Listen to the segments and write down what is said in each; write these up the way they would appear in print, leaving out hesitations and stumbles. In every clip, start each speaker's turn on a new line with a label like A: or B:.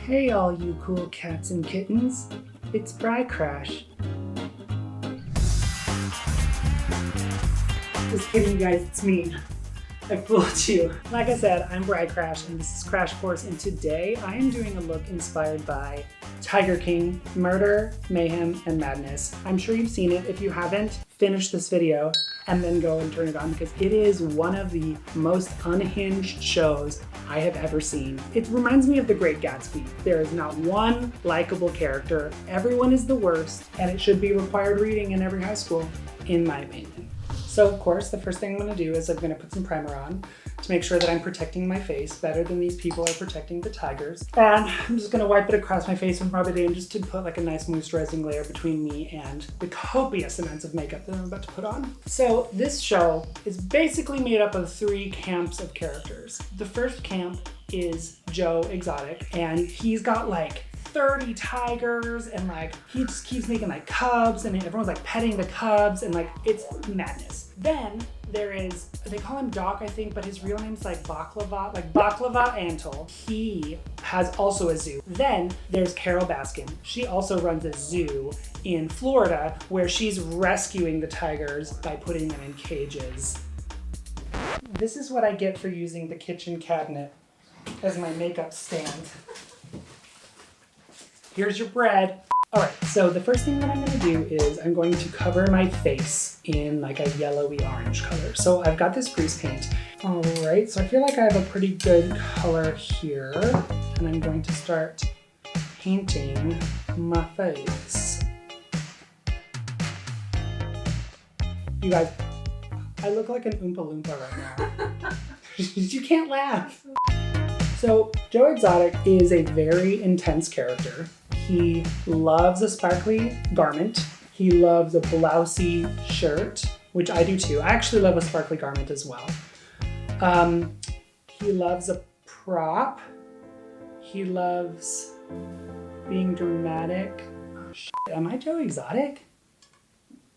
A: Hey all you cool cats and kittens, it's Bry Crasch. Just kidding you guys, it's me. I fooled you. Like I said, I'm Bry Crasch and this is Crasch Course, and today I am doing a look inspired by Tiger King, Murder, Mayhem and Madness. I'm sure you've seen it. If you haven't, finish this video and then go and turn it on because it is one of the most unhinged shows I have ever seen. It reminds me of The Great Gatsby. There is not one likable character. Everyone is the worst, and it should be required reading in every high school, in my opinion. So of course, the first thing I'm gonna do is I'm gonna put some primer on to make sure that I'm protecting my face better than these people are protecting the tigers. And I'm just gonna wipe it across my face and rub it in just to put like a nice moisturizing layer between me and the copious amounts of makeup that I'm about to put on. So this show is basically made up of 3 camps of characters. The first camp is Joe Exotic, and he's got like 30 tigers, and like he just keeps making like cubs, and everyone's like petting the cubs, and like it's madness. Then there is, they call him Doc, I think, but his real name's like Baklava Antle. He has also a zoo. Then there's Carol Baskin. She also runs a zoo in Florida where she's rescuing the tigers by putting them in cages. This is what I get for using the kitchen cabinet as my makeup stand. Here's your bread. All right, so the first thing that I'm gonna do is I'm going to cover my face in like a yellowy orange color. So I've got this grease paint. All right, so I feel like I have a pretty good color here, and I'm going to start painting my face. You guys, I look like an Oompa Loompa right now. You can't laugh. So Joe Exotic is a very intense character. He loves a sparkly garment. He loves a blousey shirt, which I do too. I actually love a sparkly garment as well. He loves a prop. He loves being dramatic. Oh, shit. Am I Joe Exotic?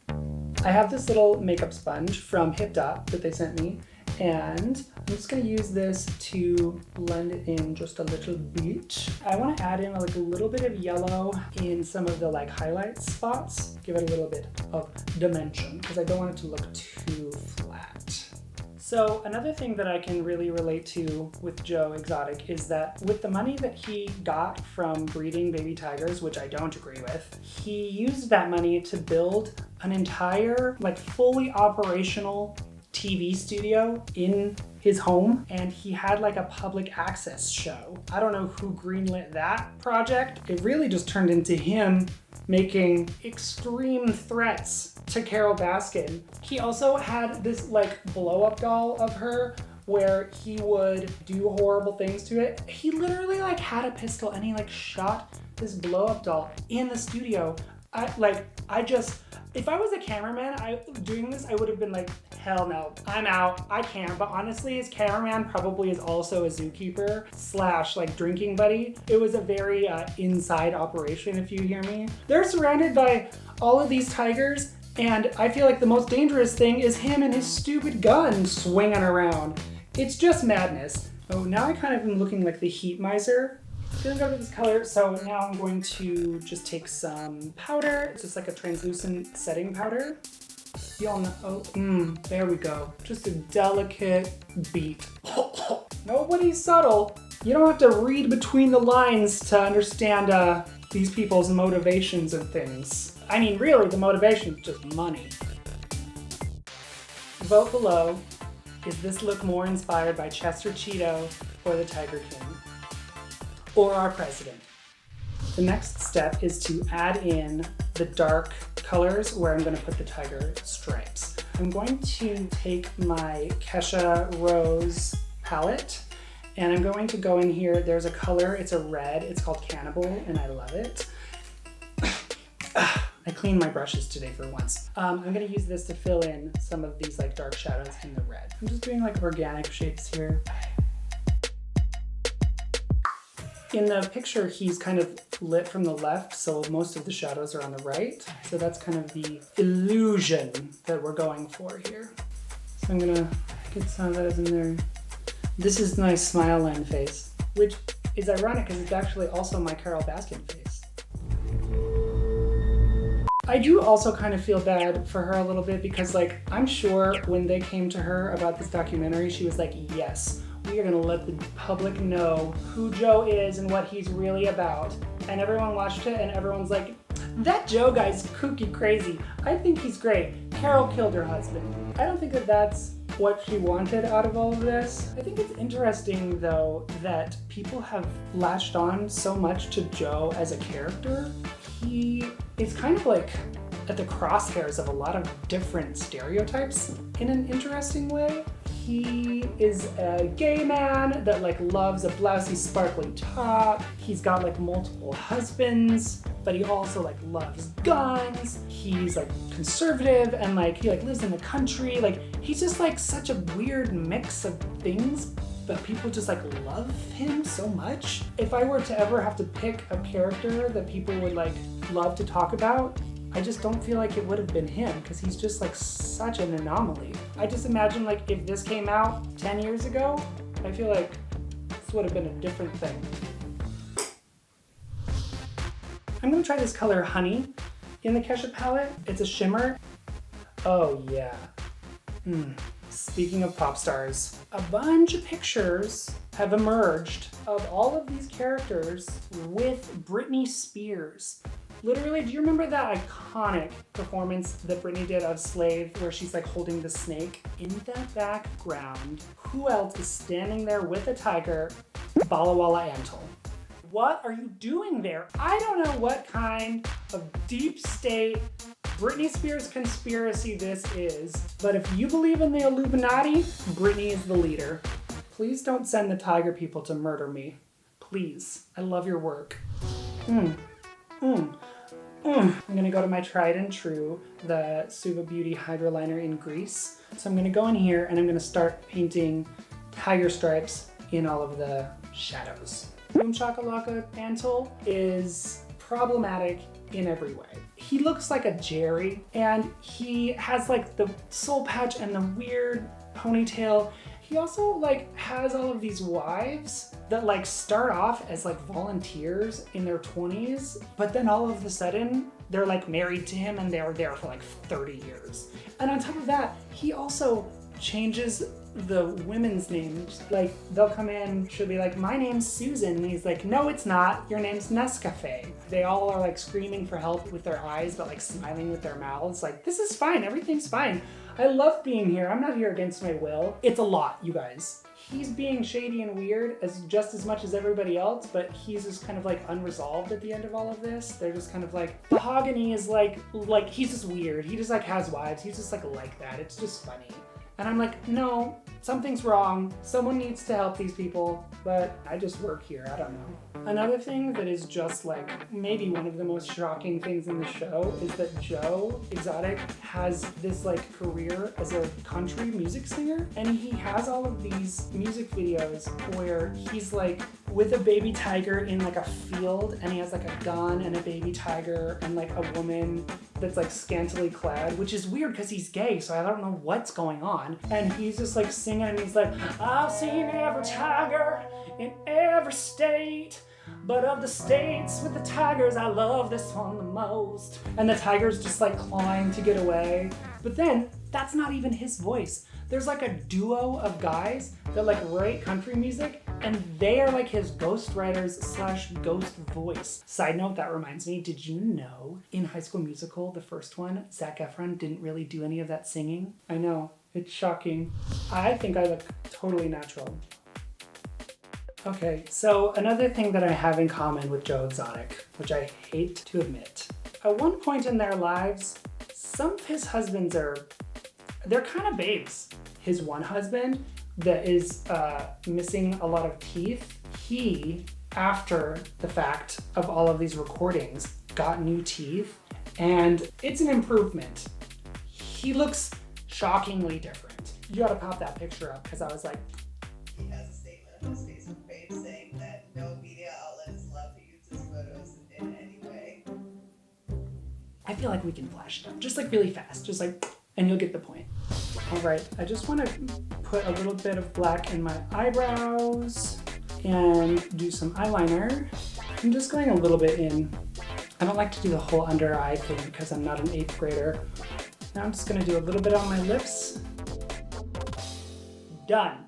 A: I have this little makeup sponge from Hip Dot that they sent me, and I'm just gonna use this to blend it in just a little bit. I wanna add in like a little bit of yellow in some of the like highlight spots. Give it a little bit of dimension because I don't want it to look too flat. So another thing that I can really relate to with Joe Exotic is that with the money that he got from breeding baby tigers, which I don't agree with, he used that money to build an entire like fully operational TV studio in his home, and he had like a public access show. I don't know who greenlit that project. It really just turned into him making extreme threats to Carol Baskin. He also had this like blow-up doll of her where he would do horrible things to it. He literally like had a pistol and he like shot this blow-up doll in the studio. If I was a cameraman doing this, I would have been like, hell no, I'm out, I can't. But honestly, his cameraman probably is also a zookeeper / like drinking buddy. It was a very inside operation, if you hear me. They're surrounded by all of these tigers, and I feel like the most dangerous thing is him and his stupid gun swinging around. It's just madness. Oh, now I kind of am looking like the heat miser. Feeling good with this color, so now I'm going to just take some powder. It's just like a translucent setting powder. You all know, there we go. Just a delicate beat. Nobody's subtle. You don't have to read between the lines to understand these people's motivations and things. I mean, really, the motivation is just money. Vote below. Is this look more inspired by Chester Cheeto or the Tiger King? Or our president? The next step is to add in the dark colors where I'm going to put the tiger stripes. I'm going to take my Kesha Rose palette, and I'm going to go in here. There's a color, it's a red, it's called Cannibal, and I love it. I cleaned my brushes today for once. I'm going to use this to fill in some of these like dark shadows in the red. I'm just doing like organic shapes here. In the picture, he's kind of lit from the left, so most of the shadows are on the right. So that's kind of the illusion that we're going for here. So I'm gonna get some of those in there. This is my smile line face, which is ironic because it's actually also my Carole Baskin face. I do also kind of feel bad for her a little bit because like, I'm sure when they came to her about this documentary, she was like, yes, we are gonna let the public know who Joe is and what he's really about. And everyone watched it and everyone's like, that Joe guy's kooky crazy. I think he's great. Carole killed her husband. I don't think that that's what she wanted out of all of this. I think it's interesting though that people have latched on so much to Joe as a character. He is kind of like at the crosshairs of a lot of different stereotypes in an interesting way. He is a gay man that like loves a blousy sparkly top. He's got like multiple husbands, but he also like loves guns. He's like conservative and like he like lives in the country. Like he's just like such a weird mix of things, but people just like love him so much. If I were to ever have to pick a character that people would like love to talk about, I just don't feel like it would have been him because he's just like such an anomaly. I just imagine like if this came out 10 years ago, I feel like this would have been a different thing. I'm gonna try this color Honey in the Kesha palette. It's a shimmer. Oh yeah. Speaking of pop stars, a bunch of pictures have emerged of all of these characters with Britney Spears. Literally, do you remember that iconic performance that Britney did of Slave where she's like holding the snake? In the background, who else is standing there with a tiger? Bala Walla Antle. What are you doing there? I don't know what kind of deep state Britney Spears conspiracy this is, but if you believe in the Illuminati, Britney is the leader. Please don't send the tiger people to murder me. Please, I love your work. I'm gonna go to my tried and true, the Suva Beauty Hydro Liner in Grease. So I'm gonna go in here and I'm gonna start painting tiger stripes in all of the shadows. Boom Shakalaka Antle is problematic in every way. He looks like a Jerry and he has like the soul patch and the weird ponytail. He also like has all of these wives that like start off as like volunteers in their 20s, but then all of a sudden they're like married to him and they're there for like 30 years. And on top of that, he also changes the women's names. Like they'll come in, she'll be like, my name's Susan. And he's like, no, it's not. Your name's Nescafe. They all are like screaming for help with their eyes, but like smiling with their mouths. Like, this is fine. Everything's fine. I love being here. I'm not here against my will. It's a lot, you guys. He's being shady and weird just as much as everybody else, but he's just kind of like unresolved at the end of all of this. They're just kind of like, Mahogany is like he's just weird. He just like has wives. He's just like that. It's just funny. And I'm like, no, something's wrong. Someone needs to help these people, but I just work here. I don't know. Another thing that is just like maybe one of the most shocking things in the show is that Joe Exotic has this like career as a country music singer, and he has all of these music videos where he's like with a baby tiger in like a field, and he has like a gun and a baby tiger and like a woman that's like scantily clad, which is weird because he's gay, so I don't know what's going on. And he's just like singing and he's like, I've seen every tiger in every state, but of the states with the tigers, I love this one the most. And the tiger's just like clawing to get away. But then that's not even his voice. There's like a duo of guys that like write country music, and they are like his ghostwriters / ghost voice. Side note, that reminds me, did you know in High School Musical, the first one, Zac Efron didn't really do any of that singing? I know, it's shocking. I think I look totally natural. Okay, so another thing that I have in common with Joe Exotic, which I hate to admit. At one point in their lives, some of his husbands they're kind of babes. His one husband that is missing a lot of teeth, he, after the fact of all of these recordings, got new teeth, and it's an improvement. He looks shockingly different. You gotta pop that picture up, because I was like...
B: He has a statement on his Facebook page saying that no media outlet is allowed to use his photos in any way.
A: I feel like we can flash it up, just like really fast, just like, and you'll get the point. All right, I just want to put a little bit of black in my eyebrows, and do some eyeliner. I'm just going a little bit in. I don't like to do the whole under eye thing because I'm not an 8th grader. Now I'm just gonna do a little bit on my lips. Done.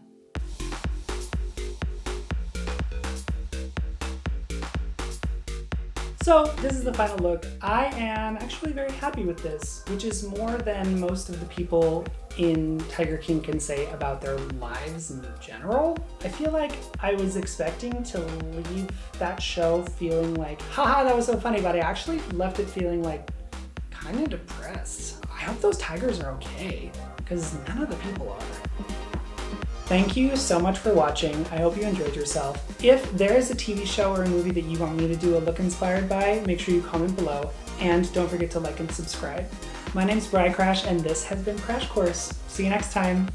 A: So this is the final look. I am actually very happy with this, which is more than most of the people in Tiger King can say about their lives in general. I feel like I was expecting to leave that show feeling like, haha, that was so funny, but I actually left it feeling like kind of depressed. I hope those tigers are okay, because none of the people are. Thank you so much for watching. I hope you enjoyed yourself. If there is a TV show or a movie that you want me to do a look inspired by, make sure you comment below. And don't forget to like and subscribe. My name's Bry Crasch, and this has been Crash Course. See you next time.